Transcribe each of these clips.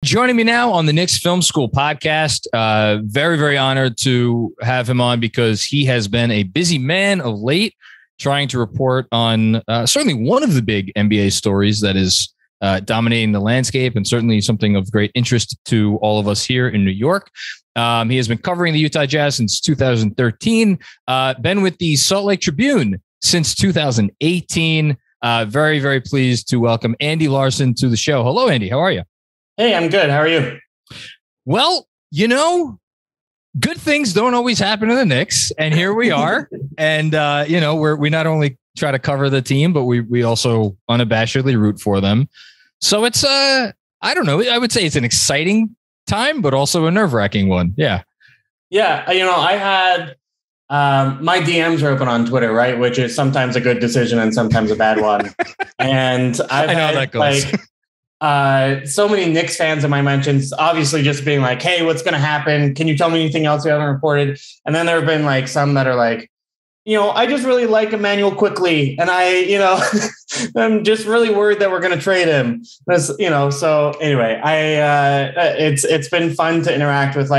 Joining me now on the Knicks Film School Podcast. Very, very honored to have him on because he has been a busy man of late, trying to report on certainly one of the big NBA stories that is dominating the landscape and certainly something of great interest to all of us here in New York. He has been covering the Utah Jazz since 2013, been with the Salt Lake Tribune since 2018. Very, very pleased to welcome Andy Larsen to the show. Hello, Andy. How are you? Hey, I'm good. How are you? Well, good things don't always happen to the Knicks, and here we are. And we not only try to cover the team, but we also unabashedly root for them. So it's I don't know. I would say it's an exciting time, but also a nerve-wracking one. Yeah. Yeah. I had my DMs are open on Twitter, right? Which is sometimes a good decision and sometimes a bad one. And I've had that goes. So many Knicks fans in my mentions, obviously just being like, hey, what's going to happen? Can you tell me anything else you haven't reported? And then there have been like some that are like, I just really like Emmanuel quickly. And I'm just really worried that we're going to trade him. So anyway, it's been fun to interact with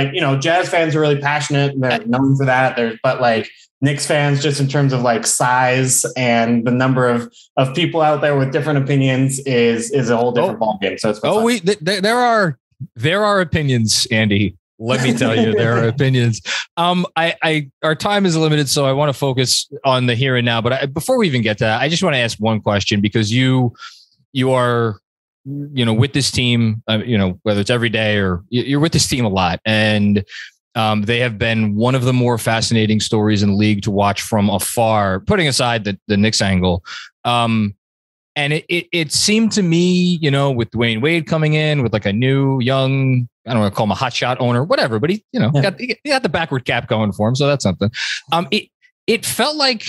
Jazz fans are really passionate and they're known for that. But Knicks fans, just in terms of size and the number of people out there with different opinions is a whole different ballgame. So it's fun. There are opinions, Andy. Let me tell you, there are opinions. Our time is limited, so I want to focus on the here and now. But before we even get to that, I just want to ask one question because you are, with this team, whether it's every day or you're with this team a lot, and they have been one of the more fascinating stories in the league to watch from afar, putting aside the Knicks angle. And it seemed to me, with Dwayne Wade coming in with a new young, I don't want to call him a hotshot owner, whatever, but he got the backward cap going for him. So that's something. It felt like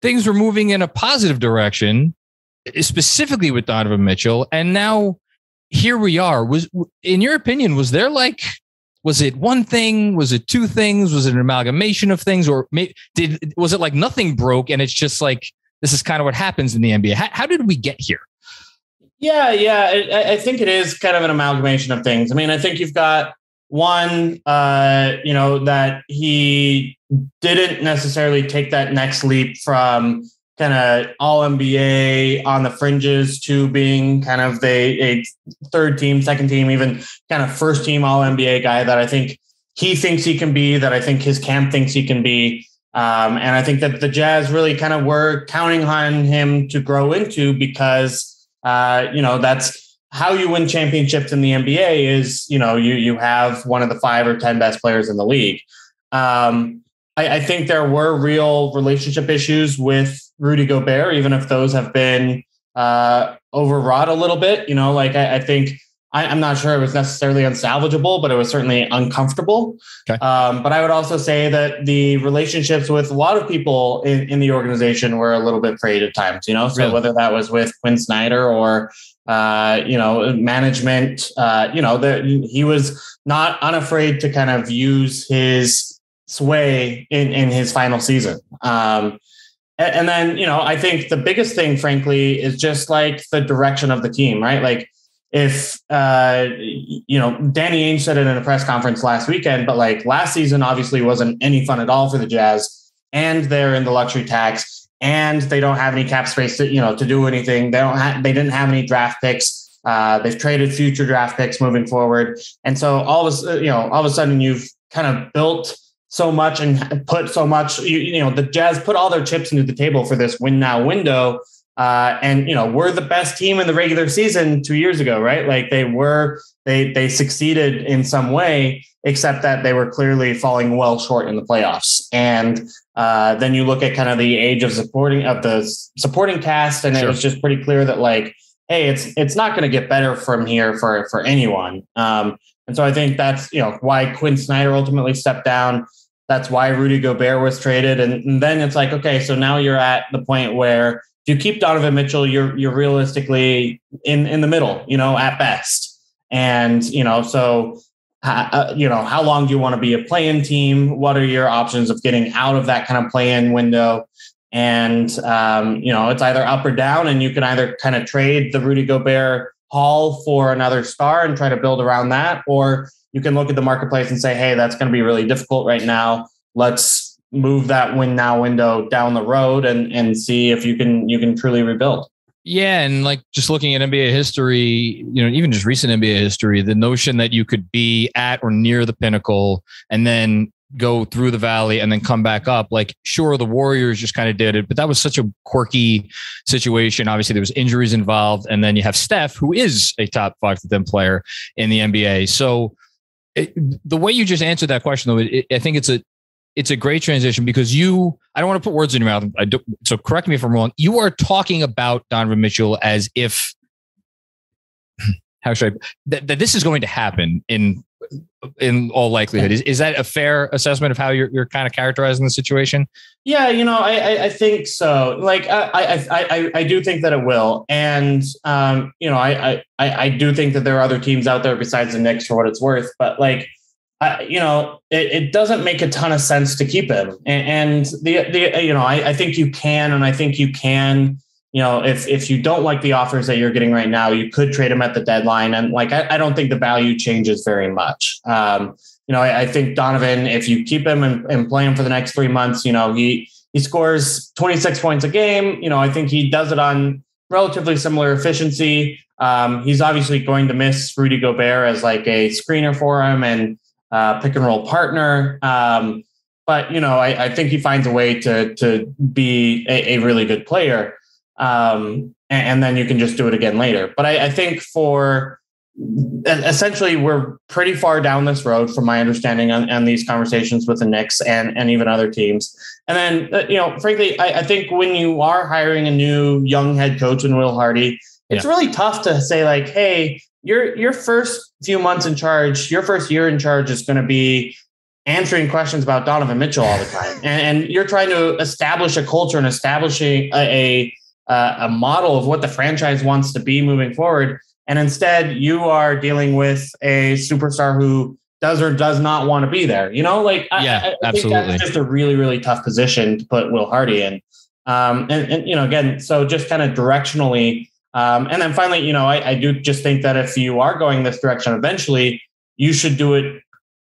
things were moving in a positive direction, specifically with Donovan Mitchell. And now here we are. In your opinion, was it one thing? Was it two things? Was it an amalgamation of things? Or was it nothing broke and it's just this is kind of what happens in the NBA? How did we get here? Yeah. I think it is kind of an amalgamation of things. I mean, I think you've got one, that he didn't necessarily take that next leap from kind of all NBA on the fringes to being kind of a third team, second team, even kind of first team all NBA guy that I think he thinks he can be, that I think his camp thinks he can be. And I think that the Jazz really kind of were counting on him to grow into because, that's how you win championships in the NBA is, you have one of the 5 or 10 best players in the league. I think there were real relationship issues with Rudy Gobert, even if those have been overwrought a little bit. I think I'm not sure it was necessarily unsalvageable, but it was certainly uncomfortable. Okay. But I would also say that the relationships with a lot of people in the organization were a little bit frayed at times, So really? Whether that was with Quinn Snyder or, management, he was not unafraid to kind of use his sway in his final season. And then, I think the biggest thing, frankly, is just the direction of the team, right? If, Danny Ainge said it in a press conference last weekend, but last season obviously wasn't any fun at all for the Jazz, and they're in the luxury tax and they don't have any cap space to do anything. They didn't have any draft picks. They've traded future draft picks moving forward. And so all of a sudden you've kind of built so much and put so much, the Jazz put all their chips into the table for this win now window. And we're the best team in the regular season 2 years ago, right? They succeeded in some way, except that they were clearly falling well short in the playoffs. And then you look at kind of the age of the supporting cast, and It was just pretty clear that hey, it's not going to get better from here for anyone. And so I think that's why Quinn Snyder ultimately stepped down. That's why Rudy Gobert was traded, and then it's okay, so now you're at the point where if you keep Donovan Mitchell, you're realistically in the middle, at best. And, so, how long do you want to be a play-in team? What are your options of getting out of that kind of play-in window? And, it's either up or down, and you can either kind of trade the Rudy Gobert haul for another star and try to build around that, or you can look at the marketplace and say, hey, that's going to be really difficult right now. Let's move that win now window down the road and see if you can truly rebuild. Yeah. And like just looking at NBA history, even just recent NBA history, the notion that you could be at or near the pinnacle and then go through the valley and then come back up. Like, sure, the Warriors just kind of did it, but that was such a quirky situation. Obviously, there was injuries involved. And then you have Steph, who is a top 5 to 10 player in the NBA. So the way you just answered that question, though, I think it's a great transition because I don't want to put words in your mouth. So correct me if I'm wrong. You are talking about Donovan Mitchell as if, how should that this is going to happen in all likelihood. Is that a fair assessment of how you're kind of characterizing the situation? Yeah, I think so. Like, I do think that it will. And, I do think that there are other teams out there besides the Knicks for what it's worth, but like, it doesn't make a ton of sense to keep him. And I think you can, and I think you can, if you don't like the offers that you're getting right now, you could trade him at the deadline. And like, I don't think the value changes very much. I think Donovan, if you keep him and play him for the next 3 months, he scores 26 points a game. I think he does it on relatively similar efficiency. He's obviously going to miss Rudy Gobert as like a screener for him and pick and roll partner. But I think he finds a way to be a really good player. And then you can just do it again later. But I think essentially we're pretty far down this road from my understanding on these conversations with the Knicks and even other teams. And then, frankly, I think when you are hiring a new young head coach in Will Hardy, it's really tough to say like, hey, your first few months in charge, your first year in charge is going to be answering questions about Donovan Mitchell all the time. And you're trying to establish a culture and establishing a model of what the franchise wants to be moving forward. And instead you are dealing with a superstar who does or does not want to be there. I absolutely. think that's just a really, really tough position to put Will Hardy in. Again, so just kind of directionally, and then finally, I do just think that if you are going this direction, eventually you should do it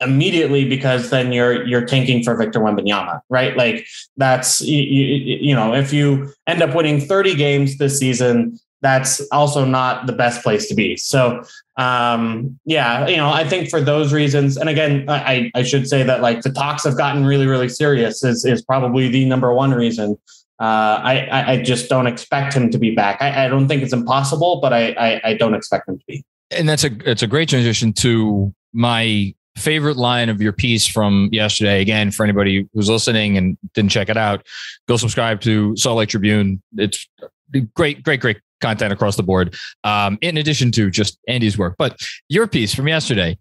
immediately, because then you're tanking for Victor Wembanyama, right? Like that's, if you end up winning 30 games this season, that's also not the best place to be. So, I think for those reasons, and again, I should say that like the talks have gotten really, really serious is probably the number one reason. I just don't expect him to be back. I don't think it's impossible, but I don't expect him to be. And it's a great transition to my favorite line of your piece from yesterday. Again, for anybody who's listening and didn't check it out, go subscribe to Salt Lake Tribune. It's great content across the board. In addition to just Andy's work, but your piece from yesterday,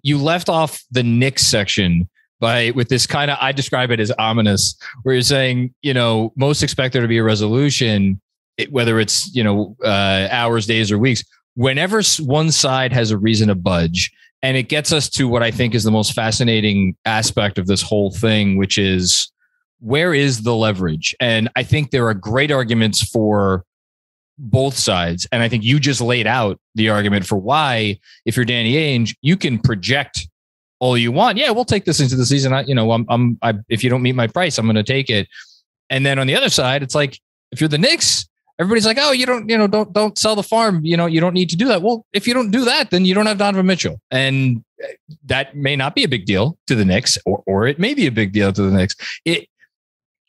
you left off the Knicks section with this kind of, I describe it as ominous, where you're saying, most expect there to be a resolution, whether it's, hours, days, or weeks, whenever one side has a reason to budge. And it gets us to what I think is the most fascinating aspect of this whole thing, which is, where is the leverage? And I think there are great arguments for both sides. And I think you just laid out the argument for why, if you're Danny Ainge, you can project all you want. Yeah, we'll take this into the season. If you don't meet my price, I'm going to take it. And then on the other side, it's like, if you're the Knicks, everybody's like, oh, don't sell the farm. You don't need to do that. Well, if you don't do that, then you don't have Donovan Mitchell. And that may not be a big deal to the Knicks, or it may be a big deal to the Knicks.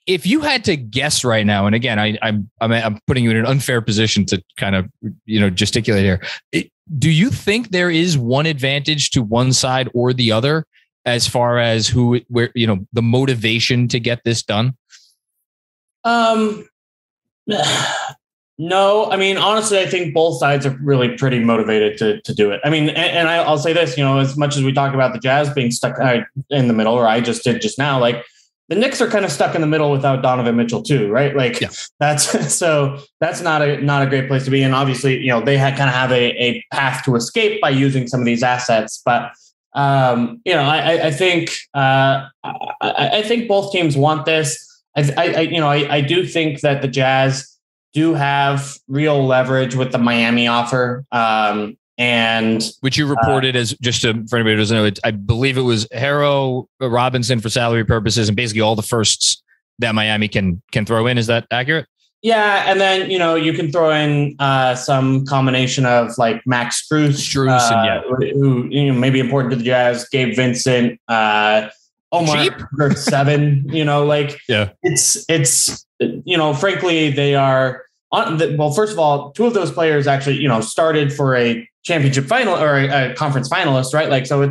If you had to guess right now, and again, I'm putting you in an unfair position to kind of, gesticulate here. Do you think there is one advantage to one side or the other as far as the motivation to get this done? No, I mean, honestly, I think both sides are really pretty motivated to do it. I mean, and I'll say this, as much as we talk about the Jazz being stuck in the middle, or I just did just now, like the Knicks are kind of stuck in the middle without Donovan Mitchell too, right? Like that's not a great place to be. And obviously, they kind of have a path to escape by using some of these assets. But I think both teams want this. I do think that the Jazz do have real leverage with the Miami offer. And which you reported as, just for anybody who doesn't know, I believe it was Harrow, Robinson for salary purposes, and basically all the firsts that Miami can throw in. Is that accurate? Yeah, and then you can throw in some combination of like Max Strus, who may be important to the Jazz, Gabe Vincent, Omar for 7. It's frankly they are well. First of all, 2 of those players actually started for a championship final or a conference finalist, right? Like, so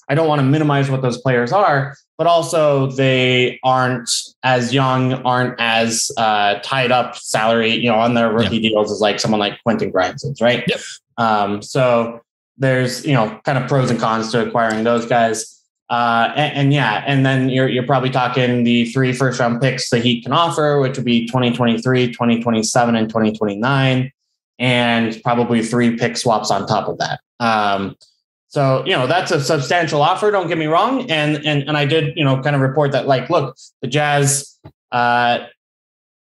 I don't want to minimize what those players are, but also they aren't as young, aren't as tied up salary, on their rookie deals as like someone like Quentin Grimeson's, right? Yep. So there's, kind of pros and cons to acquiring those guys. And then you're probably talking the 3 first-round picks the Heat can offer, which would be 2023, 2027, and 2029. And probably 3 pick swaps on top of that. So, that's a substantial offer. Don't get me wrong. And I did, kind of report that, like, look, the Jazz, at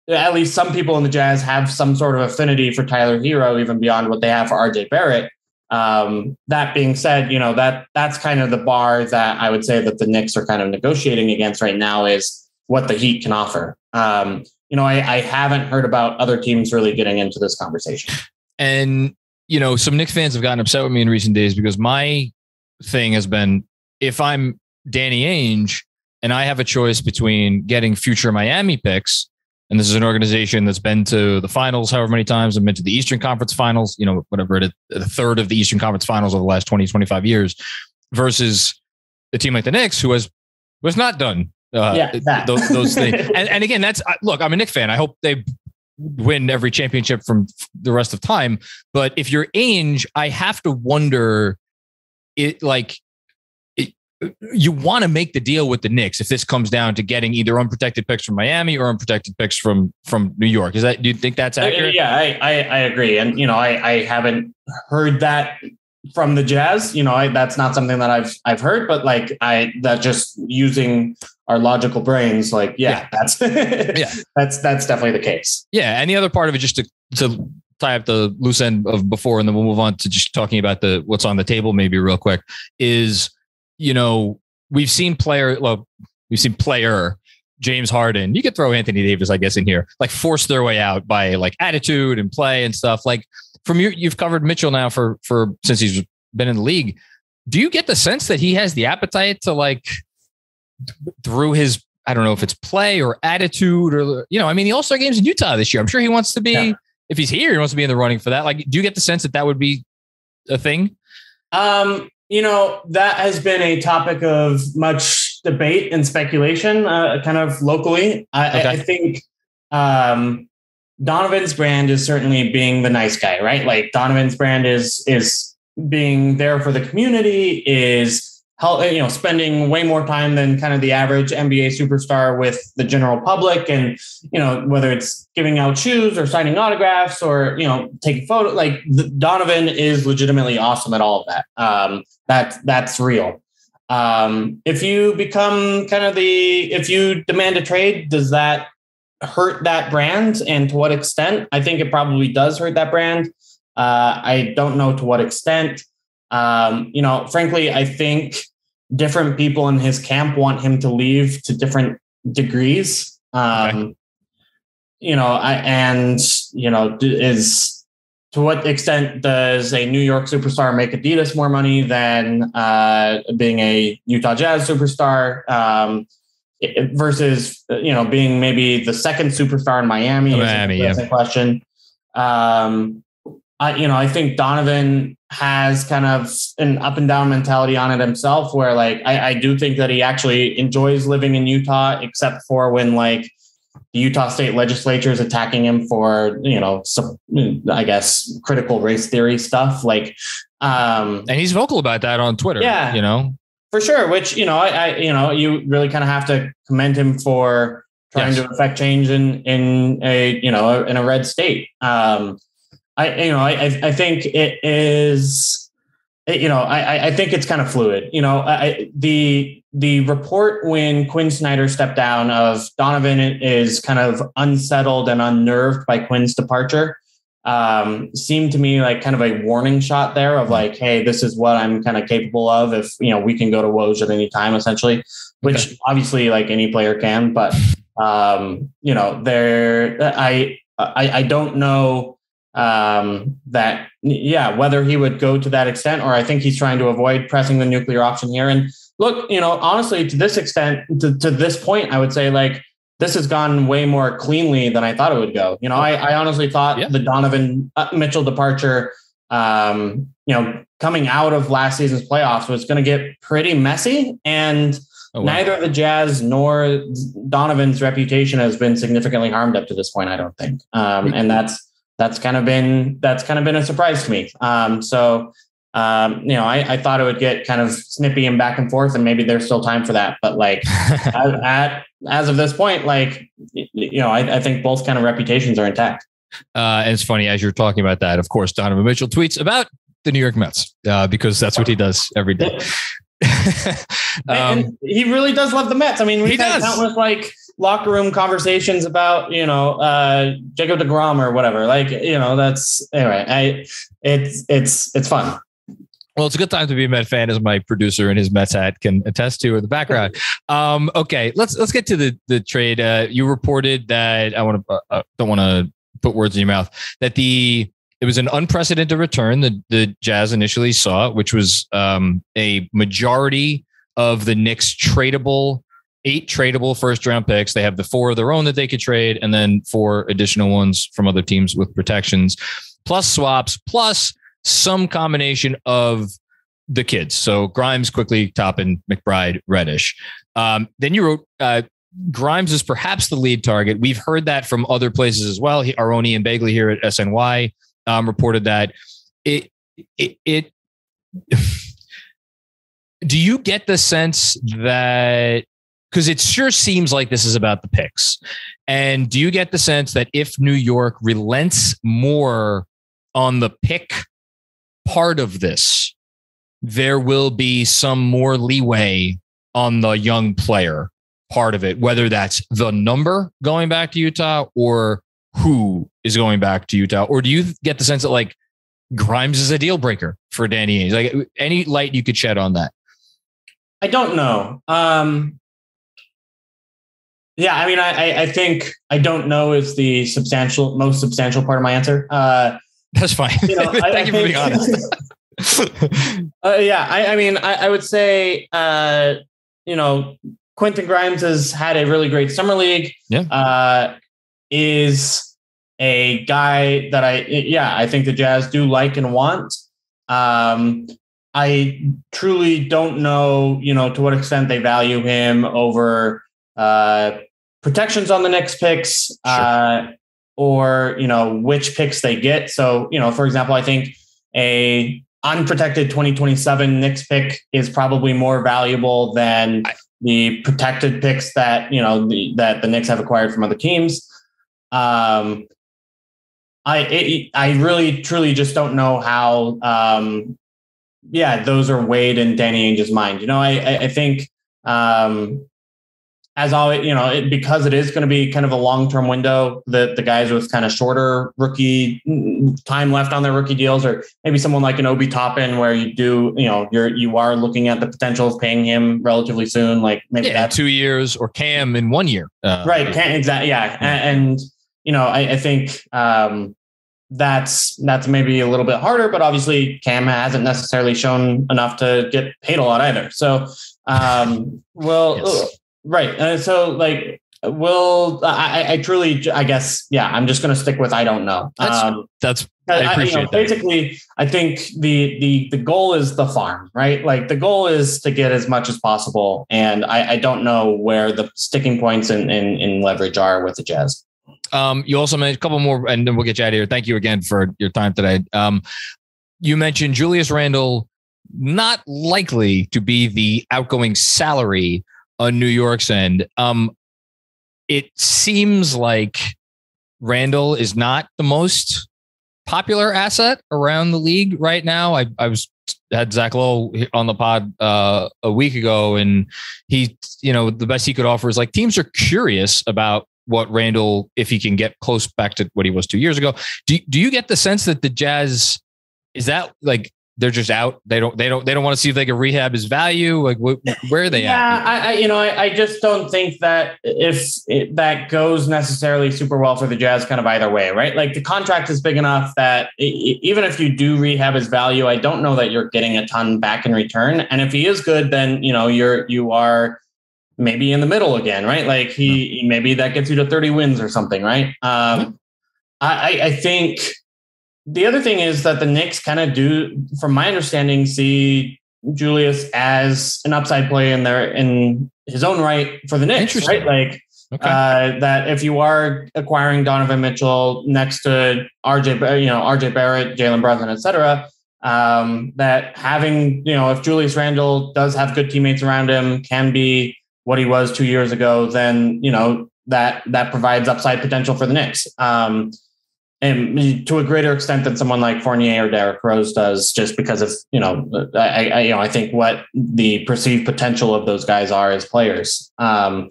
least some people in the Jazz have some sort of affinity for Tyler Hero, even beyond what they have for RJ Barrett. That being said, that's kind of the bar that I would say that the Knicks are kind of negotiating against right now is what the Heat can offer. I haven't heard about other teams really getting into this conversation. And, some Knicks fans have gotten upset with me in recent days because my thing has been, if I'm Danny Ainge and I have a choice between getting future Miami picks, and this is an organization that's been to the finals however many times, and been to the Eastern Conference Finals, whatever it is, a third of the Eastern Conference Finals over the last 20, 25 years, versus a team like the Knicks who was not done those things. And again, look, I'm a Knicks fan. I hope they win every championship from the rest of time. But if you're Ainge, I have to wonder, you want to make the deal with the Knicks if this comes down to getting either unprotected picks from Miami or unprotected picks from New York. Do you think that's accurate? Yeah, I agree. And, I haven't heard that from the Jazz. That's not something that I've heard, but that just using our logical brains, that's that's definitely the case. Yeah. And the other part of it, just to tie up the loose end of before, and then we'll move on to just talking about what's on the table, maybe real quick, is, we've seen player James Harden. You could throw Anthony Davis, I guess, in here, force their way out by attitude and play and stuff. From you've covered Mitchell now for since he's been in the league. Do you get the sense that he has the appetite to through his, I don't know if it's play or attitude or, the All-Star game's in Utah this year. I'm sure he wants to be, if he's here, he wants to be in the running for that. Do you get the sense that would be a thing? That has been a topic of much debate and speculation, kind of locally. I think Donovan's brand is certainly being the nice guy, right? Donovan's brand is being there for the community, is spending way more time than kind of the average NBA superstar with the general public. And, whether it's giving out shoes or signing autographs or, taking photos, Donovan is legitimately awesome at all of that. That's real. If you become if you demand a trade, does that hurt that brand? And to what extent? I think it probably does hurt that brand. I don't know to what extent. Frankly, I think different people in his camp want him to leave to different degrees. Is to what extent does a New York superstar make Adidas more money than being a Utah Jazz superstar versus, being maybe the second superstar in Miami? That's a question. I think Donovan has kind of an up and down mentality on it himself, where I do think that he actually enjoys living in Utah, except for when the Utah state legislature is attacking him for, I guess, critical race theory stuff. And he's vocal about that on Twitter. Yeah, for sure. Which, you really kind of have to commend him for trying to affect change in a red state. I think it is I think it's kind of fluid. The report when Quinn Snyder stepped down of Donovan is kind of unsettled and unnerved by Quinn's departure. Seemed to me like kind of a warning shot there of like, hey, this is what I'm kind of capable of if, we can go to Woj at any time, essentially, which obviously like any player can, but, I don't know that, whether he would go to that extent, or I think he's trying to avoid pressing the nuclear option here. And look, honestly, to this extent, to this point, I would say like, this has gone way more cleanly than I thought it would go. I honestly thought the Donovan Mitchell departure, coming out of last season's playoffs was going to get pretty messy. And neither the Jazz nor Donovan's reputation has been significantly harmed up to this point, I don't think. And that's kind of been a surprise to me. I thought it would get kind of snippy and back and forth, and maybe there's still time for that. But like as of this point, like, I think both kind of reputations are intact. And it's funny, as you're talking about that, of course, Donovan Mitchell tweets about the New York Mets because that's what he does every day. And he really does love the Mets. I mean, we've had countless like locker room conversations about, Jacob deGrom or whatever. Like, that's anyway. It's fun. Well, it's a good time to be a Met fan, as my producer in his Mets hat can attest to in the background. Okay, let's get to the trade. You reported that don't want to put words in your mouth, that it was an unprecedented return that the Jazz initially saw, which was a majority of the Knicks tradable 8 tradable first round picks. They have the 4 of their own that they could trade, and then 4 additional ones from other teams with protections, plus swaps, plus some combination of the kids. So Grimes, Quickly, Toppin, McBride, Reddish. Then you wrote Grimes is perhaps the lead target. We've heard that from other places as well. Aroni and Bagley here at SNY reported that. Do you get the sense that, because it sure seems like this is about the picks, and do you get the sense that if New York relents more on the pick part of this, there will be some more leeway on the young player part of it, whether that's the number going back to Utah or who is going back to Utah? Or do you get the sense that like Grimes is a deal breaker for Danny Ainge? Like, any light you could shed on that? I don't know. Yeah, I mean, I think I don't know is the most substantial part of my answer. That's fine. Thank you for being honest. I would say, Quentin Grimes has had a really great summer league. Yeah. Is a guy that I think the Jazz do like and want. I truly don't know, to what extent they value him over protections on the Knicks picks. Sure. Or, which picks they get. So, for example, I think a unprotected 2027 Knicks pick is probably more valuable than the protected picks that, that the Knicks have acquired from other teams. I really, truly just don't know how, those are weighed in Danny Ainge's mind. I think, as always, because it is going to be kind of a long-term window, the guys with kind of shorter rookie time left on their rookie deals, or maybe someone like an Obi Toppin, where you are looking at the potential of paying him relatively soon, like maybe that's 2 years, or Cam in 1 year. Right. Exactly. Yeah. And I think that's maybe a little bit harder, but obviously Cam hasn't necessarily shown enough to get paid a lot either. So, yes. Right. I truly, I guess, I'm just going to stick with, I don't know. I appreciate that. Basically, I think the goal is the farm, right? Like the goal is to get as much as possible. And I don't know where the sticking points in leverage are with the Jazz. You also mentioned a couple more, and then we'll get you out of here. Thank you again for your time today. You mentioned Julius Randle not likely to be the outgoing salary on New York's end. It seems like Randle is not the most popular asset around the league right now. I was had Zach Lowe on the pod a week ago, and he, the best he could offer is like teams are curious about what Randle, if he can get close back to what he was 2 years ago. Do you get the sense that the Jazz, is that like they're just out? They don't want to see if they can rehab his value. Like where are they at? I just don't think that that goes necessarily super well for the Jazz kind of either way, right? Like the contract is big enough that even if you do rehab his value, I don't know that you're getting a ton back in return. And if he is good, then, you are maybe in the middle again, right? Like maybe that gets you to 30 wins or something, right? I think the other thing is that the Knicks kind of do, from my understanding, see Julius as an upside play in his own right for the Knicks, right? Like that if you are acquiring Donovan Mitchell next to RJ Barrett, Jalen Brunson, et cetera, that having, if Julius Randle does have good teammates around him, can be what he was 2 years ago, then, that provides upside potential for the Knicks. And to a greater extent than someone like Fournier or Derrick Rose does, just because of, I think what the perceived potential of those guys are as players. I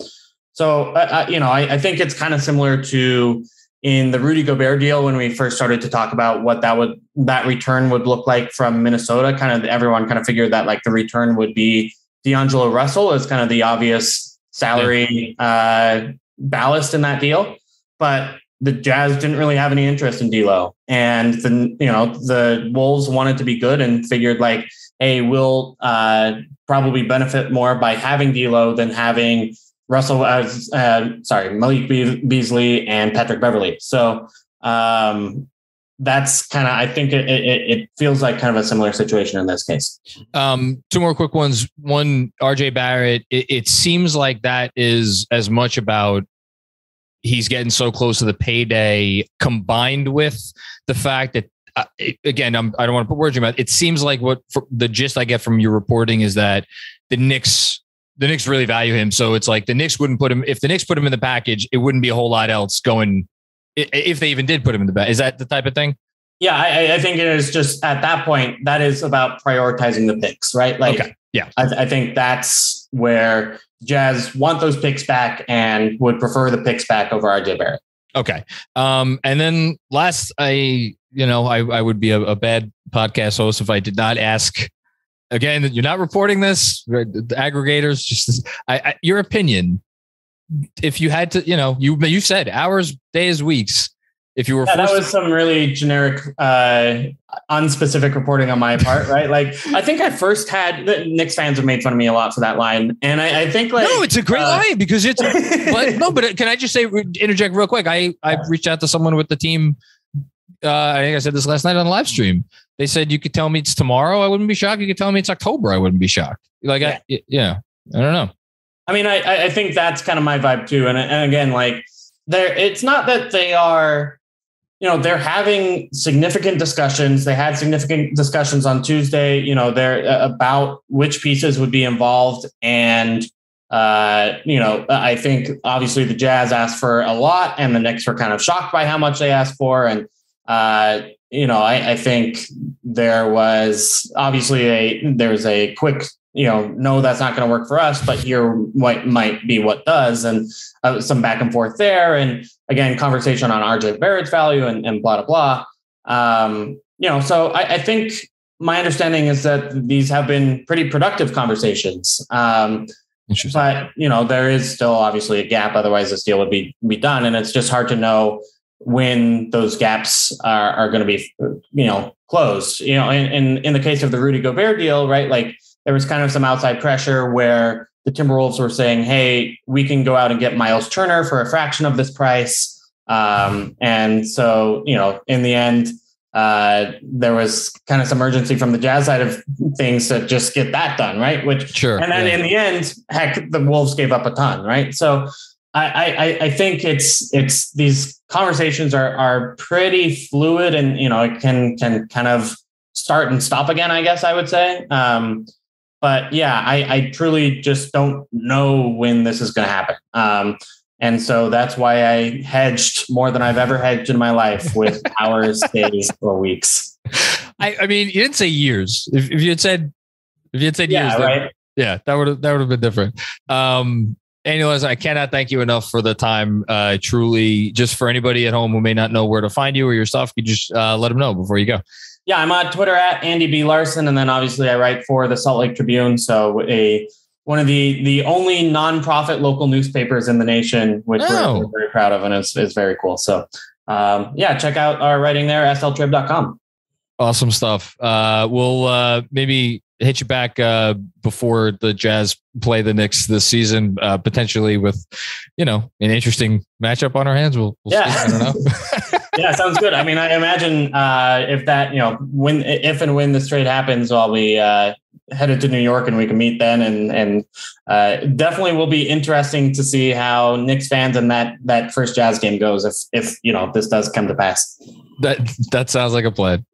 think it's kind of similar to in the Rudy Gobert deal when we first started to talk about what that return would look like from Minnesota. Kind of everyone kind of figured that like the return would be D'Angelo Russell as kind of the obvious salary ballast in that deal, but the Jazz didn't really have any interest in D'Lo, and the Wolves wanted to be good and figured like, hey, we'll probably benefit more by having D'Lo than having Malik Beasley and Patrick Beverley. So that's kind of, I think it feels like kind of a similar situation in this case. Two more quick ones. One, RJ Barrett. It seems like that is as much about he's getting so close to the payday, combined with the fact that, again, I don't want to put words in your mouth. It seems like the gist I get from your reporting is that the Knicks really value him. So it's like the Knicks wouldn't put him, if the Knicks put him in the package, it wouldn't be a whole lot else going, if they even did put him in the package. Is that the type of thing? Yeah, I think it is just at that point, that is about prioritizing the picks, right? Like, okay. Yeah, I think that's where Jazz want those picks back and would prefer the picks back over RJ Barrett. Okay. And then last, I would be a bad podcast host if I did not ask, again, you're not reporting this, the aggregators, just your opinion. If you had to, you said hours, days, weeks. If you were that was some really generic, unspecific reporting on my part, right? Like, I think I first had the Knicks fans have made fun of me a lot for that line, and I think like no, it's a great line because it's. But can I just say, interject real quick? I reached out to someone with the team. I think I said this last night on the live stream. They said you could tell me it's tomorrow, I wouldn't be shocked. You could tell me it's October, I wouldn't be shocked. Like, I don't know. I mean, I think that's kind of my vibe too, and again, like it's not that they are. They're having significant discussions. They had significant discussions on Tuesday, they're about which pieces would be involved. And, I think obviously the Jazz asked for a lot and the Knicks were kind of shocked by how much they asked for. And, I think there was obviously there's a quick, no, that's not going to work for us, but here might be what does. And some back and forth there. And again, conversation on RJ Barrett's value and blah, blah, blah. So I think my understanding is that these have been pretty productive conversations. But, there is still obviously a gap. Otherwise this deal would be done. And it's just hard to know when those gaps are going to be, closed, in the case of the Rudy Gobert deal, right? Like there was kind of some outside pressure where the Timberwolves were saying, hey, we can go out and get Miles Turner for a fraction of this price. And so, in the end, there was kind of some urgency from the Jazz side of things to just get that done, right? And then in the end, heck, the Wolves gave up a ton, right? So I think it's these conversations are pretty fluid and, it can kind of start and stop again, I guess I would say. But yeah, I truly just don't know when this is going to happen. And so that's why I hedged more than I've ever hedged in my life with hours, days, or weeks. I mean, you didn't say years. If you had said years, right. Yeah, that would have been different. Anyways, I cannot thank you enough for the time. Truly, just for anybody at home who may not know where to find you or your stuff, you just let them know before you go. Yeah, I'm on Twitter at Andy B. Larsen, and then obviously I write for the Salt Lake Tribune, so one of the only nonprofit local newspapers in the nation, which we're very proud of, and it's very cool. So check out our writing there, sltrib.com. Awesome stuff. We'll maybe hit you back before the Jazz play the Knicks this season, potentially with, an interesting matchup on our hands. We'll see. I don't know. Yeah, sounds good. I mean, I imagine if that, if and when this trade happens, I'll be headed to New York and we can meet then. And definitely will be interesting to see how Knicks fans and that first Jazz game goes if this does come to pass. That sounds like a plan.